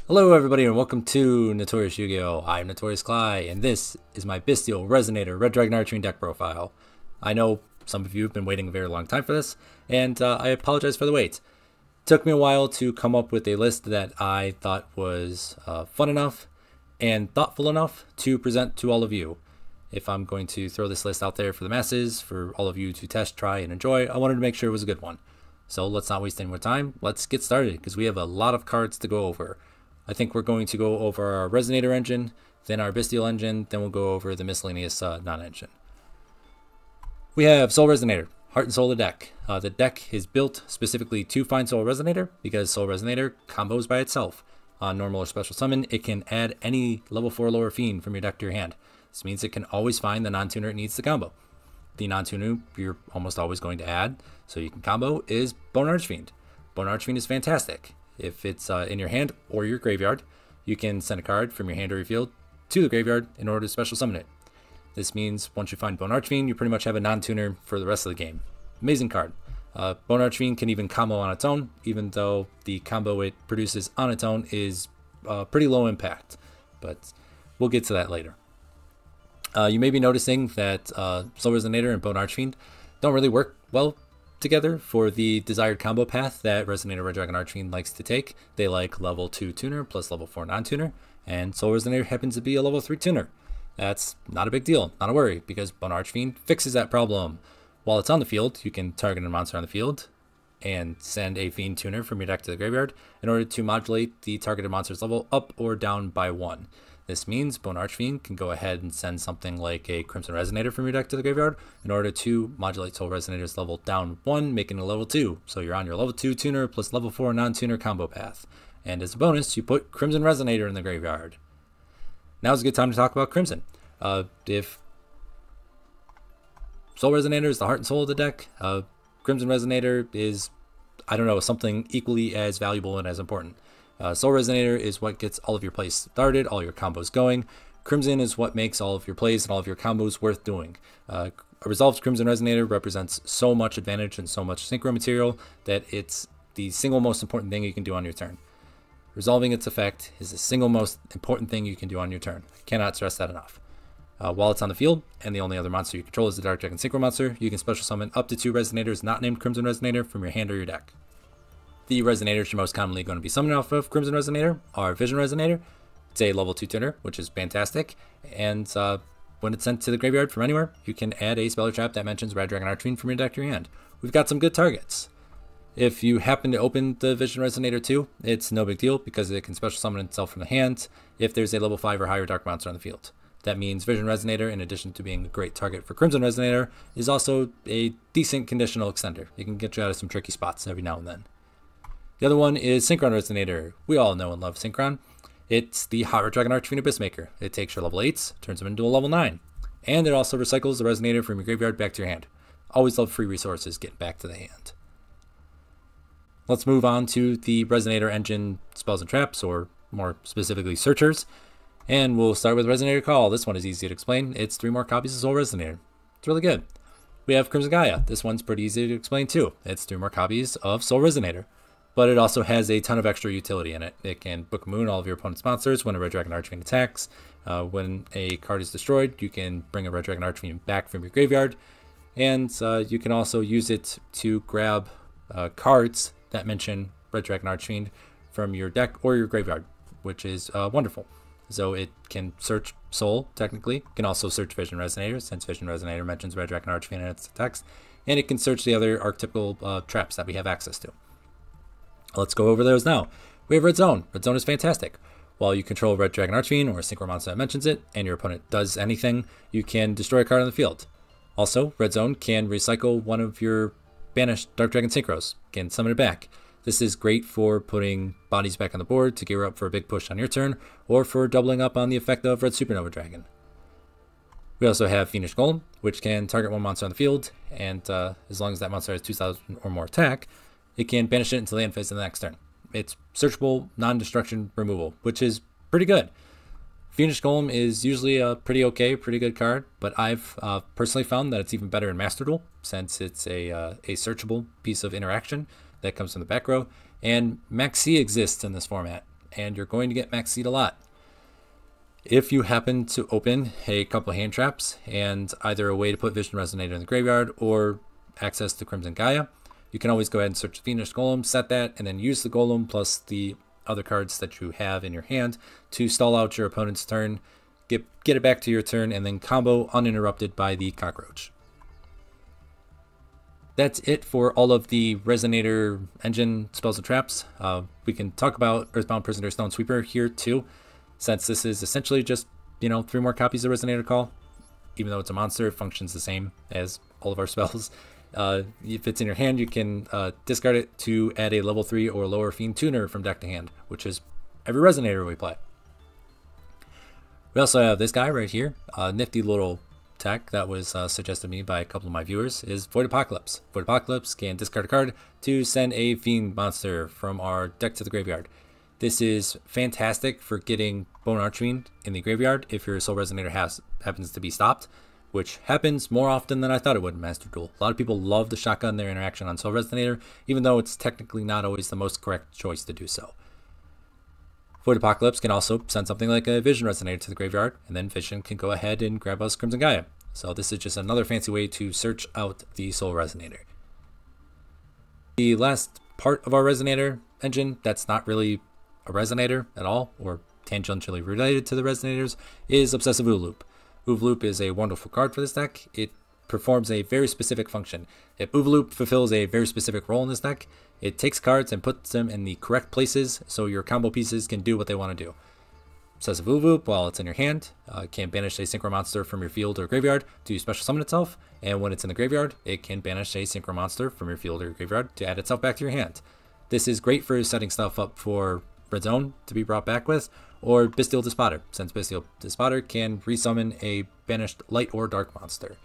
Hello everybody and welcome to Notorious Yu-Gi-Oh! I'm Notorious Cly, and this is my Bystial Resonator Red Dragon ARCHFIEND deck profile. I know some of you have been waiting a very long time for this, and I apologize for the wait. It took me a while to come up with a list that I thought was fun enough and thoughtful enough to present to all of you. If I'm going to throw this list out there for the masses, for all of you to test, try, and enjoy, I wanted to make sure it was a good one. So let's not waste any more time. Let's get started, because we have a lot of cards to go over. I think we're going to go over our Resonator engine, then our Bystial engine, then we'll go over the miscellaneous non-engine. We have Soul Resonator, Heart and Soul of the deck. The deck is built specifically to find Soul Resonator, because Soul Resonator combos by itself. On normal or special summon, it can add any level 4 lower fiend from your deck to your hand. This means it can always find the non-tuner it needs to combo. The non-tuner you're almost always going to add, so you can combo, is Bone ARCHFIEND. Bone ARCHFIEND is fantastic. If it's in your hand or your graveyard, you can send a card from your hand or your field to the graveyard in order to special summon it. This means once you find Bone ARCHFIEND, you pretty much have a non-tuner for the rest of the game. Amazing card. Bone ARCHFIEND can even combo on its own, even though the combo it produces on its own is pretty low impact. But we'll get to that later. You may be noticing that Soul Resonator and Bone ARCHFIEND don't really work well together for the desired combo path that Resonator Red Dragon ARCHFIEND likes to take. They like level 2 tuner plus level 4 non-tuner, and Soul Resonator happens to be a level 3 tuner. That's not a big deal, not a worry, because Bone ARCHFIEND fixes that problem. While it's on the field, you can target a monster on the field and send a fiend tuner from your deck to the graveyard in order to modulate the targeted monster's level up or down by 1. This means Bone ARCHFIEND can go ahead and send something like a Crimson Resonator from your deck to the graveyard in order to modulate Soul Resonator's level down 1, making it a level 2. So you're on your level 2 tuner plus level 4 non-tuner combo path. And as a bonus, you put Crimson Resonator in the graveyard. Now's a good time to talk about Crimson. If Soul Resonator is the heart and soul of the deck, Crimson Resonator is, I don't know, something equally as valuable and as important. Soul Resonator is what gets all of your plays started, all your combos going. Crimson is what makes all of your plays and all of your combos worth doing. A resolved Crimson Resonator represents so much advantage and so much synchro material that it's the single most important thing you can do on your turn. Resolving its effect is the single most important thing you can do on your turn. I cannot stress that enough. While it's on the field, and the only other monster you control is the Dark Dragon Synchro monster, you can special summon up to 2 Resonators not named Crimson Resonator from your hand or your deck. The Resonators you're most commonly going to be summoning off of Crimson Resonator are Vision Resonator. It's a level 2 tuner, which is fantastic, and when it's sent to the graveyard from anywhere, you can add a spell or trap that mentions Red Dragon ARCHFIEND from your deck to your hand. We've got some good targets. If you happen to open the Vision Resonator too, it's no big deal because it can special summon itself from the hand if there's a level 5 or higher dark monster on the field. That means Vision Resonator, in addition to being a great target for Crimson Resonator, is also a decent conditional extender. It can get you out of some tricky spots every now and then. The other one is Synchron Resonator. We all know and love Synchron. It's the Hot Red Dragon ARCHFIEND Abyssmaker. It takes your level 8s, turns them into a level 9. And it also recycles the Resonator from your graveyard back to your hand. Always love free resources getting back to the hand. Let's move on to the Resonator engine spells and traps, or more specifically searchers. And we'll start with Resonator Call. This one is easy to explain. It's 3 more copies of Soul Resonator. It's really good. We have Crimson Gaia. This one's pretty easy to explain too. It's 3 more copies of Soul Resonator. But it also has a ton of extra utility in it. It can Book Moon all of your opponent's monsters when a Red Dragon ARCHFIEND attacks. When a card is destroyed, you can bring a Red Dragon ARCHFIEND back from your graveyard. And you can also use it to grab cards that mention Red Dragon ARCHFIEND from your deck or your graveyard, which is wonderful. So it can search Soul, technically. It can also search Vision Resonator, since Vision Resonator mentions Red Dragon ARCHFIEND in its text. And it can search the other archetypical traps that we have access to. Let's go over those now. We have Red Zone. Red Zone is fantastic. While you control Red Dragon ARCHFIEND or a synchro monster that mentions it, and your opponent does anything, you can destroy a card on the field. Also, Red Zone can recycle one of your banished Dark Dragon Synchros, can summon it back. This is great for putting bodies back on the board to gear up for a big push on your turn, or for doubling up on the effect of Red Supernova Dragon. We also have Fiendish Golem, which can target one monster on the field, and as long as that monster has 2,000 or more attack, it can banish it until the end phase of the next turn. It's searchable, non-destruction removal, which is pretty good. Fiendish Golem is usually a pretty good card, but I've personally found that it's even better in Master Duel, since it's a searchable piece of interaction that comes from the back row, and Maxi exists in this format. and you're going to get max seed a lot. If you happen to open a couple of hand traps and either a way to put Vision Resonator in the graveyard or access to Crimson Gaia, you can always go ahead and search the Fiendish Golem, set that, and then use the Golem plus the other cards that you have in your hand to stall out your opponent's turn, get it back to your turn, and then combo uninterrupted by the Cockroach. That's it for all of the Resonator engine spells and traps. We can talk about Earthbound Prisoner Stone Sweeper here too, since this is essentially just, 3 more copies of Resonator Call. Even though it's a monster, it functions the same as all of our spells. If it's in your hand, you can discard it to add a level 3 or lower Fiend Tuner from deck to hand, which is every Resonator we play. We also have this guy right here, nifty little tech that was suggested to me by a couple of my viewers, is Void Apocalypse. Void Apocalypse can discard a card to send a Fiend monster from our deck to the graveyard. This is fantastic for getting Bone Archfiend in the graveyard if your Soul Resonator happens to be stopped, which happens more often than I thought it would in Master Duel. A lot of people love to shotgun their interaction on Soul Resonator, even though it's technically not always the most correct choice to do so. Void Apocalypse can also send something like a Vision Resonator to the graveyard, and then Vision can go ahead and grab us Crimson Gaia. So this is just another fancy way to search out the Soul Resonator. The last part of our Resonator engine that's not really a Resonator at all, or tangentially related to the Resonators, is Obsessive Oovloop. Oovloop is a wonderful card for this deck. It performs a very specific function. If Oovloop fulfills a very specific role in this deck, it takes cards and puts them in the correct places so your combo pieces can do what they want to do. Obsessive Oovloop, while it's in your hand, can banish a Synchro Monster from your field or graveyard to special summon itself, and when it's in the graveyard, it can banish a Synchro Monster from your field or your graveyard to add itself back to your hand. This is great for setting stuff up for Red Zone to be brought back with, or Bystial Despotter, since Bystial Despotter can resummon a banished light or dark monster.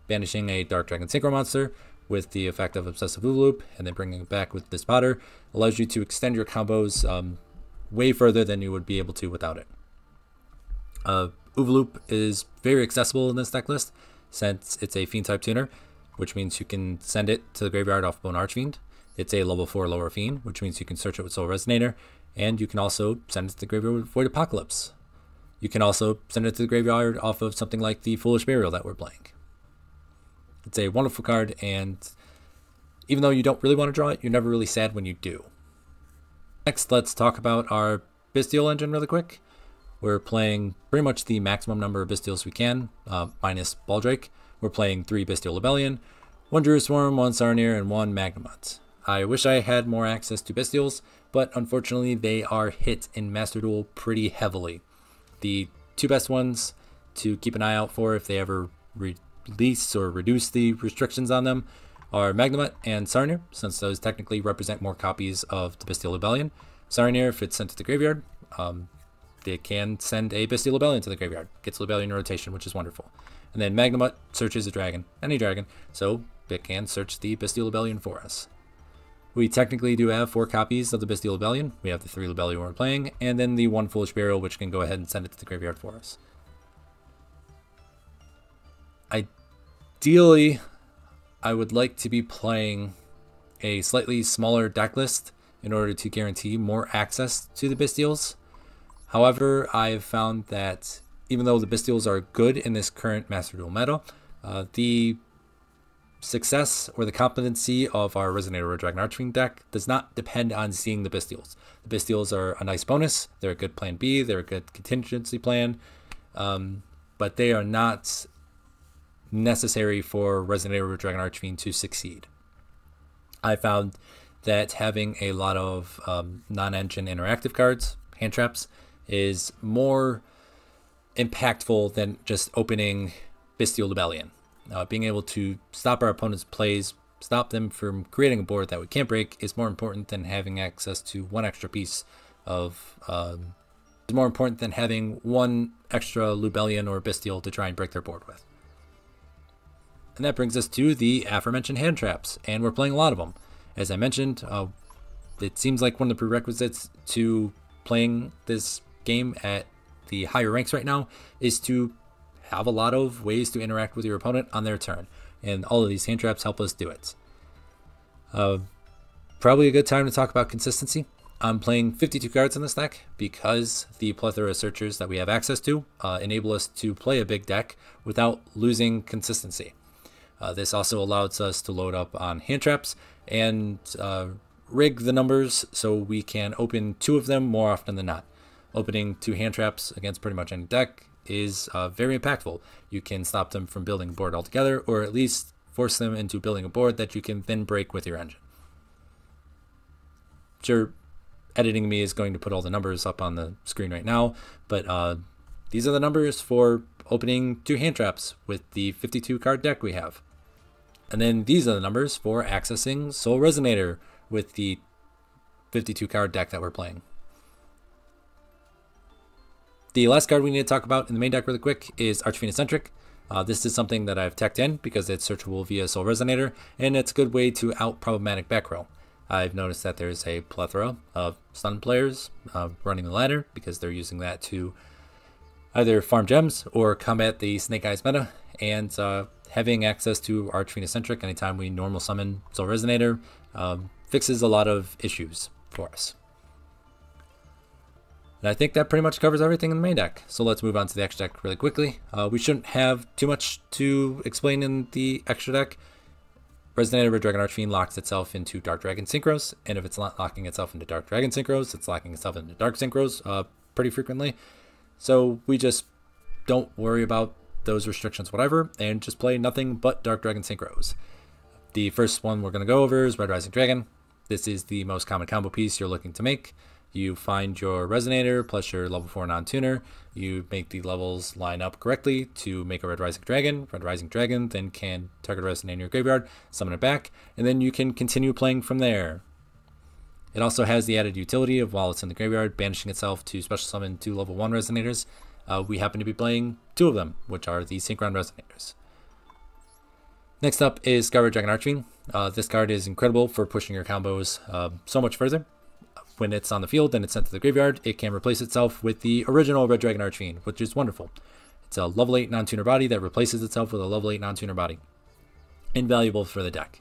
Banishing a Dark Dragon Synchro Monster with the effect of Obsessive Oovloop and then bringing it back with Despotter allows you to extend your combos way further than you would be able to without it. Oovloop is very accessible in this deck list since it's a Fiend type tuner, which means you can send it to the graveyard off Bone Archfiend. It's a level 4 lower Fiend, which means you can search it with Soul Resonator, and you can also send it to the graveyard with Void Apocalypse. You can also send it to the graveyard off of something like the Foolish Burial that we're playing. It's a wonderful card, and even though you don't really want to draw it, you're never really sad when you do. Next, let's talk about our Bystial engine really quick. We're playing pretty much the maximum number of Bystials we can, minus Baldrake. We're playing 3 Bystial Lebellion, 1 Druid Swarm, 1 Sarnier, and 1 Magnamut. I wish I had more access to Bystials, but unfortunately they are hit in Master Duel pretty heavily. The 2 best ones to keep an eye out for if they ever release or reduce the restrictions on them are Magnamut and Sarnier, since those technically represent more copies of the Bystial Lebellion. Sarnier, if it's sent to the graveyard, they can send a Bystial Lebellion to the graveyard. Gets Lebellion in rotation, which is wonderful. And then Magnamut searches a dragon, any dragon, so it can search the Bystial Lebellion for us. We technically do have 4 copies of the Bystial Lebellion. We have the 3 Lebellion we're playing, and then the 1 Foolish Burial, which can go ahead and send it to the graveyard for us. Ideally, I would like to be playing a slightly smaller deck list in order to guarantee more access to the Bystials. However, I've found that even though the Bystials are good in this current Master Duel meta, the success or the competency of our Resonator Red Dragon Archfiend deck does not depend on seeing the Bystials. The Bystials are a nice bonus. They're a good plan B. They're a good contingency plan. But they are not necessary for Resonator Red Dragon Archfiend to succeed. I found that having a lot of non-engine interactive cards, hand traps, is more impactful than just opening Bystial Lebellion. Being able to stop our opponent's plays, stop them from creating a board that we can't break, is more important than having access to 1 extra piece of. Is more important than having 1 extra Lebellion or Bystial to try and break their board with. And that brings us to the aforementioned hand traps, and we're playing a lot of them. As I mentioned, it seems like one of the prerequisites to playing this game at the higher ranks right now is to have a lot of ways to interact with your opponent on their turn, and all of these hand traps help us do it. Probably a good time to talk about consistency. I'm playing 52 cards in this deck because the plethora of searchers that we have access to enable us to play a big deck without losing consistency. This also allows us to load up on hand traps and rig the numbers so we can open 2 of them more often than not. Opening 2 hand traps against pretty much any deck is very impactful. You can stop them from building a board altogether, or at least force them into building a board that you can then break with your engine. Sure, editing me is going to put all the numbers up on the screen right now, but these are the numbers for opening 2 hand traps with the 52 card deck we have. And then these are the numbers for accessing Soul Resonator with the 52 card deck that we're playing. The last card we need to talk about in the main deck really quick is ARCHFIEND. This is something that I've teched in because it's searchable via Soul Resonator, and it's a good way to out problematic back row. I've noticed that there's a plethora of stun players running the ladder because they're using that to either farm gems or combat the Snake Eyes meta, and having access to ARCHFIEND anytime we normal summon Soul Resonator fixes a lot of issues for us. And I think that pretty much covers everything in the main deck. So let's move on to the extra deck really quickly. We shouldn't have too much to explain in the extra deck. Resonator Red Dragon Archfiend locks itself into Dark Dragon Synchros, and if it's not locking itself into Dark Dragon Synchros, it's locking itself into Dark Synchros pretty frequently. So we just don't worry about those restrictions, whatever, and just play nothing but Dark Dragon Synchros. The first one we're going to go over is Red Rising Dragon. This is the most common combo piece you're looking to make. You find your Resonator plus your level 4 non-tuner. You make the levels line up correctly to make a Red Rising Dragon. Red Rising Dragon then can target a Resonator in your graveyard, summon it back, and then you can continue playing from there. It also has the added utility of, while it's in the graveyard, banishing itself to special summon 2 level 1 Resonators. We happen to be playing 2 of them, which are the Synchron Resonators. Next up is Sky Red Dragon Archfiend. This card is incredible for pushing your combos so much further. When it's on the field and it's sent to the graveyard, it can replace itself with the original Red Dragon Archfiend, which is wonderful. It's a level 8 non-tuner body that replaces itself with a level 8 non-tuner body. Invaluable for the deck.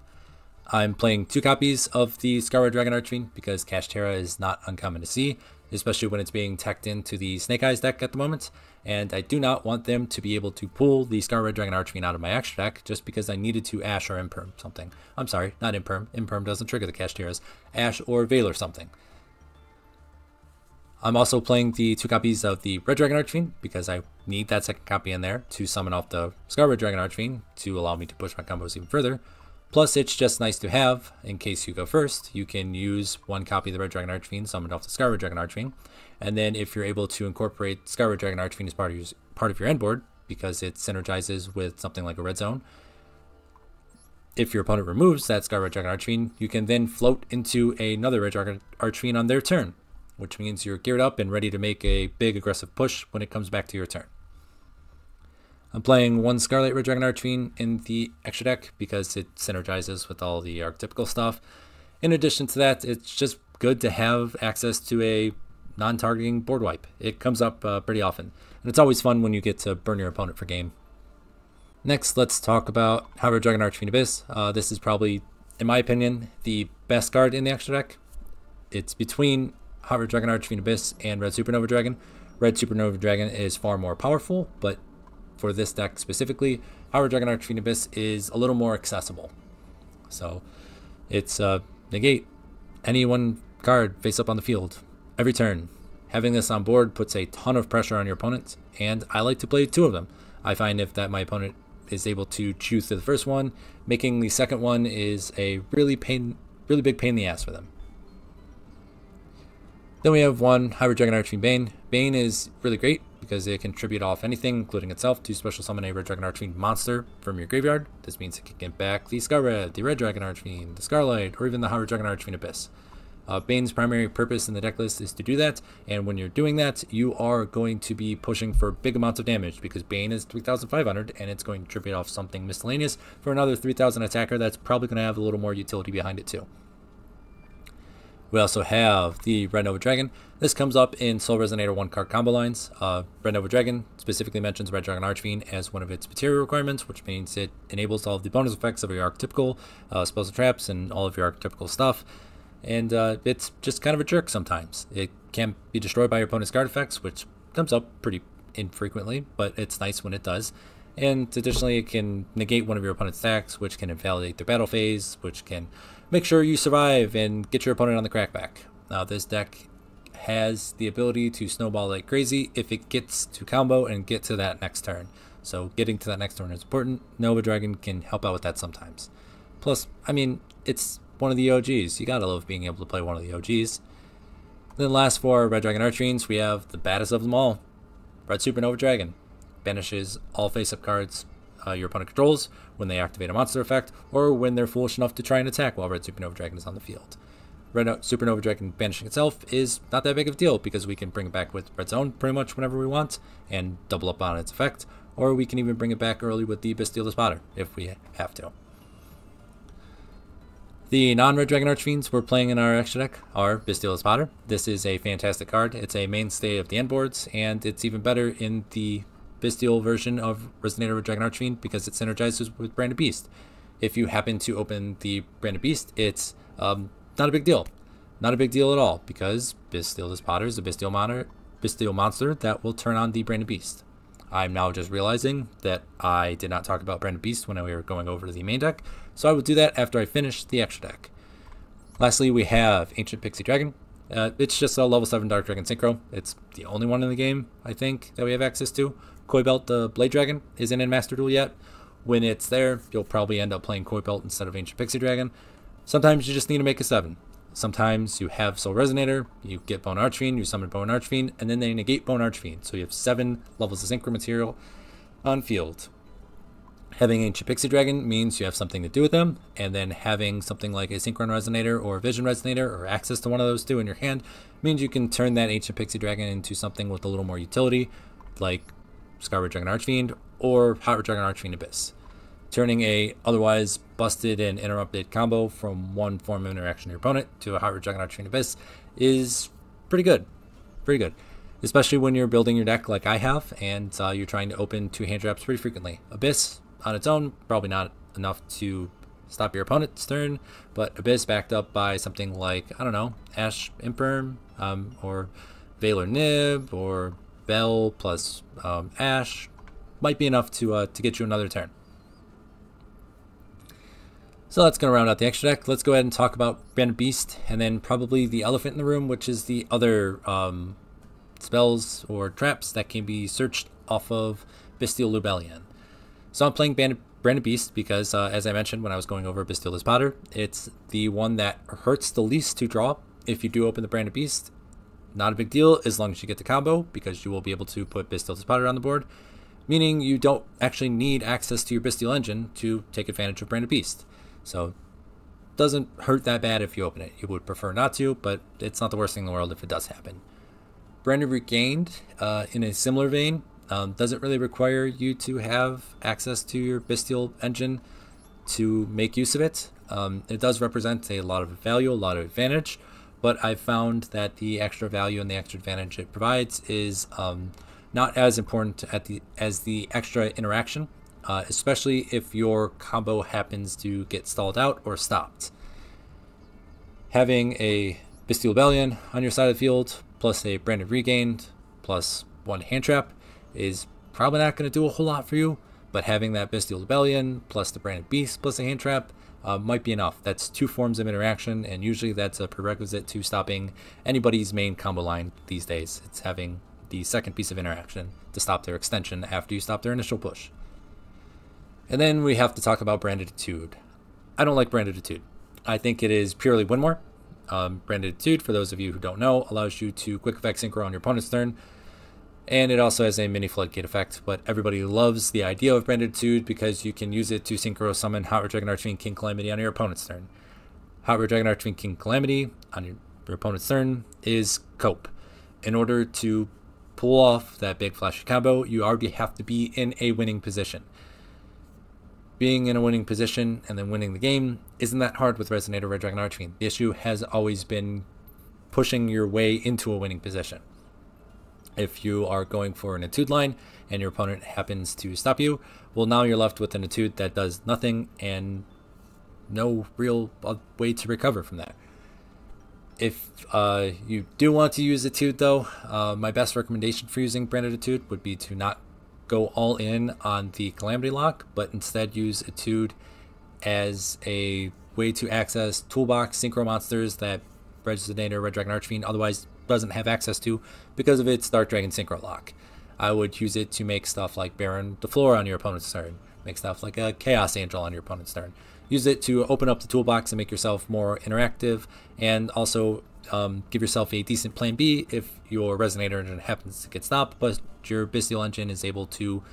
I'm playing 2 copies of the Sky Red Dragon Archfiend because Cash Terra is not uncommon to see, especially when it's being teched into the Snake Eyes deck at the moment, and I do not want them to be able to pull the Sky Red Dragon Archfiend out of my extra deck just because I needed to Ash or Imperm something. I'm sorry, not Imperm. Imperm doesn't trigger the Cash Terras. Ash or Veil or something. I'm also playing the 2 copies of the Red Dragon Archfiend because I need that second copy in there to summon off the Sky Red Dragon Archfiend to allow me to push my combos even further. Plus, it's just nice to have in case you go first. You can use 1 copy of the Red Dragon Archfiend summoned off the Sky Red Dragon Archfiend, and then if you're able to incorporate Sky Red Dragon Archfiend as part of your end board because it synergizes with something like a Red Zone. If your opponent removes that Sky Red Dragon Archfiend, you can then float into another Red Dragon Archfiend on their turn, which means you're geared up and ready to make a big aggressive push when it comes back to your turn. I'm playing 1 Scarlet Red Dragon Archfiend in the extra deck because it synergizes with all the archetypical stuff. In addition to that, it's just good to have access to a non-targeting board wipe. It comes up pretty often, and it's always fun when you get to burn your opponent for game. Next, let's talk about High Red Dragon Archfiend Abyss. This is probably, in my opinion, the best card in the extra deck. It's between High Red Dragon Archfiend Abyss and Red Supernova Dragon. Red Supernova Dragon is far more powerful, but for this deck specifically, High Red Dragon Archfiend Abyss is a little more accessible. So it's negate any 1 card face up on the field every turn. Having this on board puts a ton of pressure on your opponent, and I like to play 2 of them. I find if that my opponent is able to chew through the first one, making the second one is a really big pain in the ass for them. Then we have 1 High Red Dragon Archfiend Bane. Bane is really great because it can tribute off anything, including itself, to special summon a Red Dragon Archfiend monster from your graveyard. This means it can get back the Sky Red, the Red Dragon Archfiend, the Scarlet, or even the High Red Dragon Archfiend Abyss. Bane's primary purpose in the deck list is to do that, and when you're doing that, you are going to be pushing for big amounts of damage because Bane is 3,500, and it's going to tribute off something miscellaneous for another 3,000 attacker that's probably going to have a little more utility behind it too. We also have the Red Nova Dragon. This comes up in Soul Resonator 1 card combo lines. Red Nova Dragon specifically mentions Red Dragon Archfiend as one of its material requirements, which means it enables all of the bonus effects of your archetypical spells and traps and all of your archetypical stuff. and it's just kind of a jerk sometimes. It can be destroyed by your opponent's card effects, which comes up pretty infrequently, but it's nice when it does. And additionally, it can negate one of your opponent's attacks, which can invalidate their battle phase, which can make sure you survive and get your opponent on the crackback. Now, this deck has the ability to snowball like crazy if it gets to combo and get to that next turn. So getting to that next turn is important. Nova Dragon can help out with that sometimes. Plus, I mean, it's one of the OGs. You gotta love being able to play one of the OGs. Then last for Red Dragon ARCHFIENDs, we have the baddest of them all, Red Supernova Dragon. Banishes all face-up cards your opponent controls when they activate a monster effect, or when they're foolish enough to try and attack while Red Supernova Dragon is on the field. Red Supernova Dragon banishing itself is not that big of a deal because we can bring it back with Red Zone pretty much whenever we want and double up on its effect, or we can even bring it back early with the Bystials spotter if we have to. The non-Red Dragon ARCHFIENDs we're playing in our extra deck are Bystials spotter. This is a fantastic card. It's a mainstay of the end boards, and it's even better in the Bystial version of Resonator Red Dragon ARCHFIEND because it synergizes with Branded Beast. If you happen to open the Branded Beast, it's not a big deal. Not a big deal at all because Bystials spotter is a Bystial monster that will turn on the Branded Beast. I'm now just realizing that I did not talk about Branded Beast when we were going over the main deck, so I will do that after I finish the extra deck. Lastly, we have Ancient Pixie Dragon. It's just a level 7 Dark Dragon Synchro. It's the only one in the game, I think, that we have access to. Koi Belt, the Blade Dragon, isn't in Master Duel yet. When it's there, you'll probably end up playing Koi Belt instead of Ancient Pixie Dragon. Sometimes you just need to make a 7. Sometimes you have Soul Resonator, you get Bone ARCHFIEND, you summon Bone ARCHFIEND, and then they negate Bone ARCHFIEND. So you have 7 levels of Synchro material on field. Having Ancient Pixie Dragon means you have something to do with them, and then having something like a Synchron Resonator or a Vision Resonator or access to one of those two in your hand means you can turn that Ancient Pixie Dragon into something with a little more utility, like Scar Red Dragon ARCHFIEND or Hot Red Dragon ARCHFIEND Abyss. Turning a otherwise busted and interrupted combo from one form of interaction to your opponent to a Hot Red Dragon ARCHFIEND Abyss is pretty good. Pretty good. Especially when you're building your deck like I have and you're trying to open 2 hand traps pretty frequently. Abyss on its own, probably not enough to stop your opponent's turn, but Abyss backed up by something like, I don't know, Ash Imperm, or Valor Nib, or Bell plus Ash, might be enough to get you another turn. So that's going to round out the extra deck. Let's go ahead and talk about Branded Beast, and then probably the elephant in the room, which is the other spells or traps that can be searched off of Bystial Lubellion. So I'm playing Branded Beast because, as I mentioned when I was going over Bystial spotter, it's the one that hurts the least to draw if you do open the Branded Beast. Not a big deal as long as you get the combo, because you will be able to put Bystial spotter on the board, meaning you don't actually need access to your Bystial engine to take advantage of Branded Beast. So it doesn't hurt that bad if you open it. You would prefer not to, but it's not the worst thing in the world if it does happen. Branded Regained, in a similar vein, doesn't really require you to have access to your Bystial engine to make use of it. It does represent a lot of value, a lot of advantage, but I've found that the extra value and the extra advantage it provides is not as important as the extra interaction, especially if your combo happens to get stalled out or stopped. Having a Bystial Rebellion on your side of the field, plus a Branded Regained, plus 1 hand trap, is probably not going to do a whole lot for you, but having that Bystial Rebellion, plus the Branded Beast, plus a hand trap, might be enough. That's 2 forms of interaction, and usually that's a prerequisite to stopping anybody's main combo line these days. It's having the second piece of interaction to stop their extension after you stop their initial push. And then we have to talk about Branded Etude. I don't like Branded Etude. I think it is purely win more. Branded Etude, for those of you who don't know, allows you to quick effect synchro on your opponent's turn, and it also has a mini floodgate effect, but everybody loves the idea of Branded Etude because you can use it to synchro summon Hot Red Dragon ARCHFIEND King Calamity on your opponent's turn. Hot Red Dragon ARCHFIEND King Calamity on your opponent's turn is cope. In order to pull off that big flashy combo, you already have to be in a winning position. Being in a winning position and then winning the game isn't that hard with Resonator Red Dragon ARCHFIEND. The issue has always been pushing your way into a winning position. If you are going for an etude line and your opponent happens to stop you, well, now you're left with an etude that does nothing and no real way to recover from that. If you do want to use Etude though, my best recommendation for using branded Etude would be to not go all in on the Calamity Lock, but instead use Etude as a way to access toolbox synchro monsters that Resonator, Red Dragon Archfiend otherwise doesn't have access to because of its Dark Dragon synchro lock. I would use it to make stuff like Baron the Floor on your opponent's turn, make stuff like a Chaos Angel on your opponent's turn. Use it to open up the toolbox and make yourself more interactive, and also give yourself a decent plan B if your Resonator engine happens to get stopped, but your Bystial engine is able to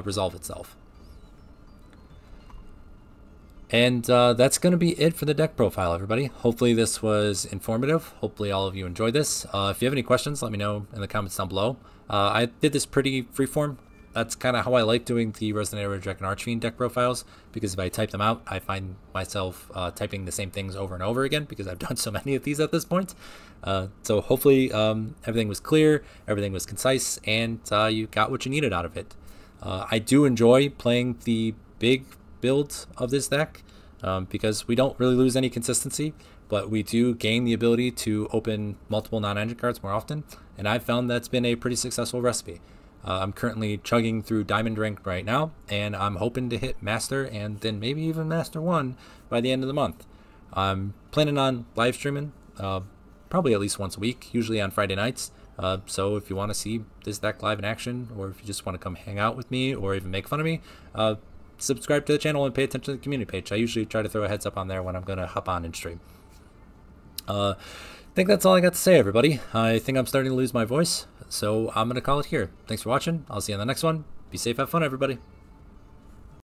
resolve itself. And that's going to be it for the deck profile, everybody. Hopefully this was informative. Hopefully all of you enjoyed this. If you have any questions, let me know in the comments down below. I did this pretty freeform. That's kind of how I like doing the Resonator, Red Dragon Archfiend deck profiles, because if I type them out, I find myself typing the same things over and over again because I've done so many of these at this point. So hopefully everything was clear, everything was concise, and you got what you needed out of it. I do enjoy playing the big build of this deck because we don't really lose any consistency, but we do gain the ability to open multiple non-engine cards more often, and I've found that's been a pretty successful recipe. I'm currently chugging through Diamond Rank right now, and I'm hoping to hit Master and then maybe even Master 1 by the end of the month. I'm planning on live streaming probably at least once a week, usually on Friday nights. So if you want to see this deck live in action, or if you just want to come hang out with me or even make fun of me, subscribe to the channel and pay attention to the community page. I usually try to throw a heads up on there when I'm going to hop on and stream. I think that's all I got to say, everybody. I think I'm starting to lose my voice, so I'm going to call it here. Thanks for watching. I'll see you on the next one. Be safe, have fun, everybody.